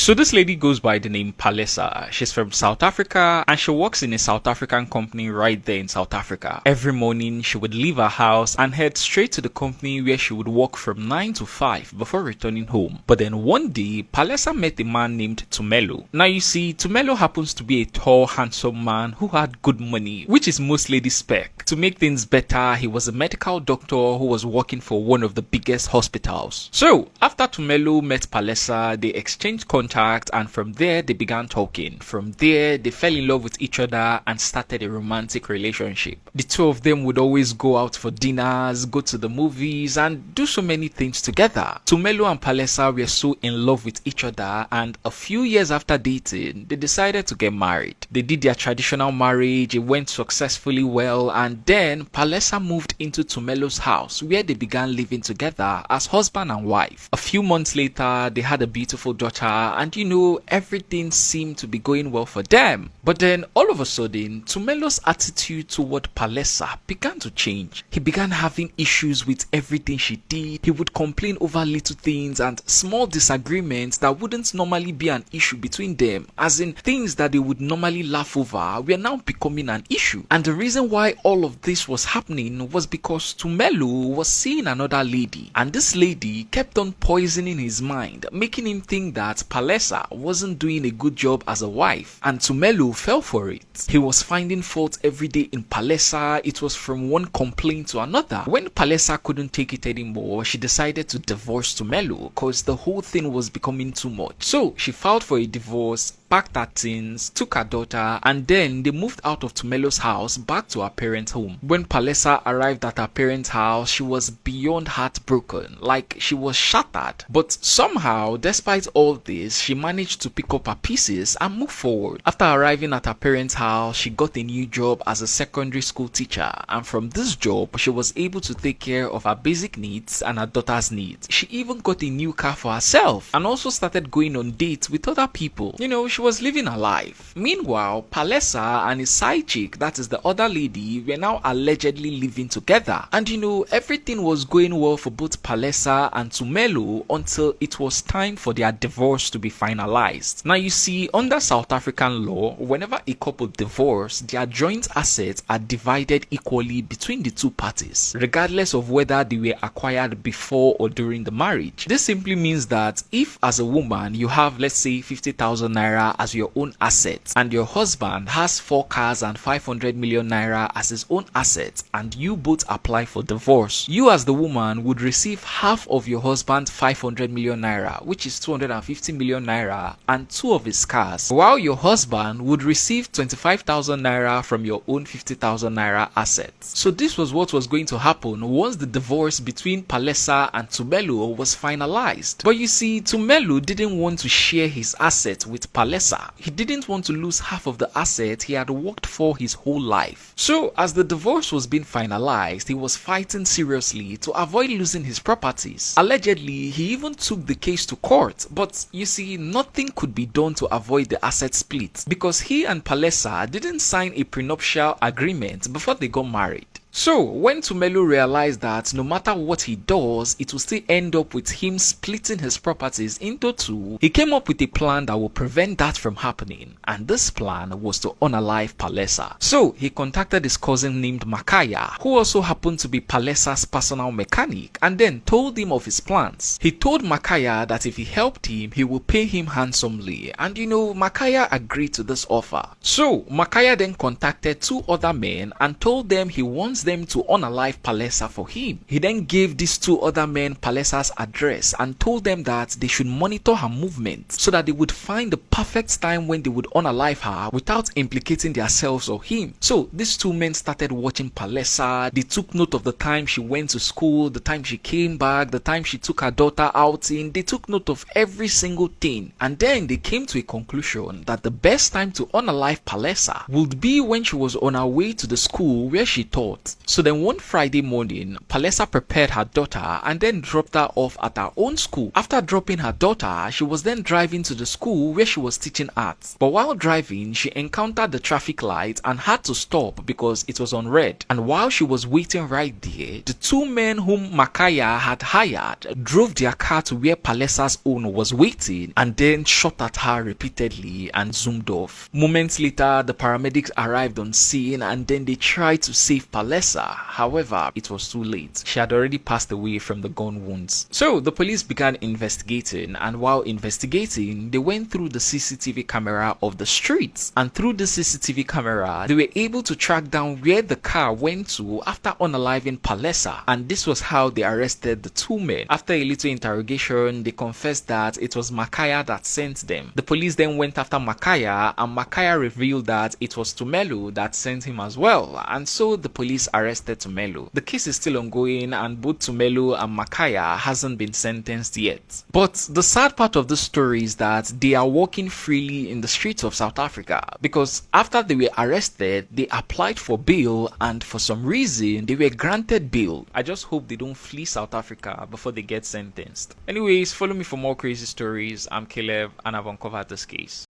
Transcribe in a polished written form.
So this lady goes by the name Palesa. She's from South Africa and she works in a South African company right there in South Africa. Every morning she would leave her house and head straight to the company where she would work from 9 to 5 before returning home. But then one day, Palesa met a man named Tumelo. Now you see, Tumelo happens to be a tall, handsome man who had good money, which is most ladies' spec. To make things better, he was a medical doctor who was working for one of the biggest hospitals. So after Tumelo met Palesa, they exchanged contact and from there they began talking. From there, they fell in love with each other and started a romantic relationship. The two of them would always go out for dinners, go to the movies and do so many things together. Tumelo and Palesa were so in love with each other, and a few years after dating, they decided to get married. They did their traditional marriage, it went successfully well, and then Palesa moved into Tumelo's house where they began living together as husband and wife. A few months later, they had a beautiful daughter, and everything seemed to be going well for them. But then all of a sudden, Tumelo's attitude toward Palesa began to change. He began having issues with everything she did. He would complain over little things and small disagreements that wouldn't normally be an issue between them, as in things that they would normally laugh over were now becoming an issue. And the reason why all of this was happening was because Tumelo was seeing another lady, and this lady kept on poisoning his mind, making him think that Palesa wasn't doing a good job as a wife, and Tumelo fell for it. He was finding fault every day in Palesa. It was from one complaint to another. When Palesa couldn't take it anymore, she decided to divorce Tumelo because the whole thing was becoming too much. So she filed for a divorce, packed her things, took her daughter, and then they moved out of Tumelo's house back to her parents' home. When Palesa arrived at her parents' house, she was beyond heartbroken, like she was shattered. But somehow, despite all this, she managed to pick up her pieces and move forward. After arriving at her parents' house, she got a new job as a secondary school teacher, and from this job, she was able to take care of her basic needs and her daughter's needs. She even got a new car for herself and also started going on dates with other people. She was living her life. Meanwhile, Palesa and his side chick, that is the other lady, were now allegedly living together. And everything was going well for both Palesa and Tumelo until it was time for their divorce to be finalized. Now you see, under South African law, whenever a couple divorce, their joint assets are divided equally between the two parties, regardless of whether they were acquired before or during the marriage. This simply means that if as a woman you have, let's say, 50,000 naira as your own assets, and your husband has 4 cars and 500 million naira as his own assets, and you both apply for divorce, you as the woman would receive half of your husband's 500 million naira, which is 250 million naira, and 2 of his cars, while your husband would receive 25,000 naira from your own 50,000 naira assets. So this was what was going to happen once the divorce between Palesa and Tumelo was finalized. But you see, Tumelo didn't want to share his assets with Palesa. He didn't want to lose half of the assets he had worked for his whole life. So as the divorce was being finalized, he was fighting seriously to avoid losing his properties. Allegedly, he even took the case to court, but you see, nothing could be done to avoid the asset split because he and Palesa didn't sign a prenuptial agreement before they got married. So, when Tumelo realized that no matter what he does, it will still end up with him splitting his properties into 2, he came up with a plan that will prevent that from happening, and this plan was to unalive Palesa. So, he contacted his cousin named Makaya, who also happened to be Palesa's personal mechanic, and then told him of his plans. He told Makaya that if he helped him, he will pay him handsomely, and Makaya agreed to this offer. So, Makaya then contacted 2 other men and told them he wants them to unalive Palesa for him. He then gave these 2 other men Palesa's address and told them that they should monitor her movement so that they would find the perfect time when they would unalive her without implicating themselves or him. So these 2 men started watching Palesa. They took note of the time she went to school, the time she came back, the time she took her daughter outing. They took note of every single thing, and then they came to a conclusion that the best time to unalive Palesa would be when she was on her way to the school where she taught. night. So then one Friday morning, Palesa prepared her daughter and then dropped her off at her own school. After dropping her daughter, she was then driving to the school where she was teaching art. But while driving, she encountered the traffic light and had to stop because it was on red. And while she was waiting right there, the two men whom Makaya had hired drove their car to where Palesa's own was waiting and then shot at her repeatedly and zoomed off. Moments later, the paramedics arrived on scene and then they tried to save Palesa. However, it was too late. She had already passed away from the gun wounds. So the police began investigating, and while investigating, they went through the CCTV camera of the streets, and through the CCTV camera, they were able to track down where the car went to after unaliving Palesa, and this was how they arrested the two men. After a little interrogation, they confessed that it was Makaya that sent them. The police then went after Makaya, and Makaya revealed that it was Tumelu that sent him as well, and so the police arrested Tumelu. The case is still ongoing, and both Tumelu and Makaya hasn't been sentenced yet. But the sad part of the story is that they are walking freely in the streets of South Africa, because after they were arrested, they applied for bail, and for some reason they were granted bail. I just hope they don't flee South Africa before they get sentenced. Anyways, follow me for more crazy stories. I'm Caleb and I've uncovered this case.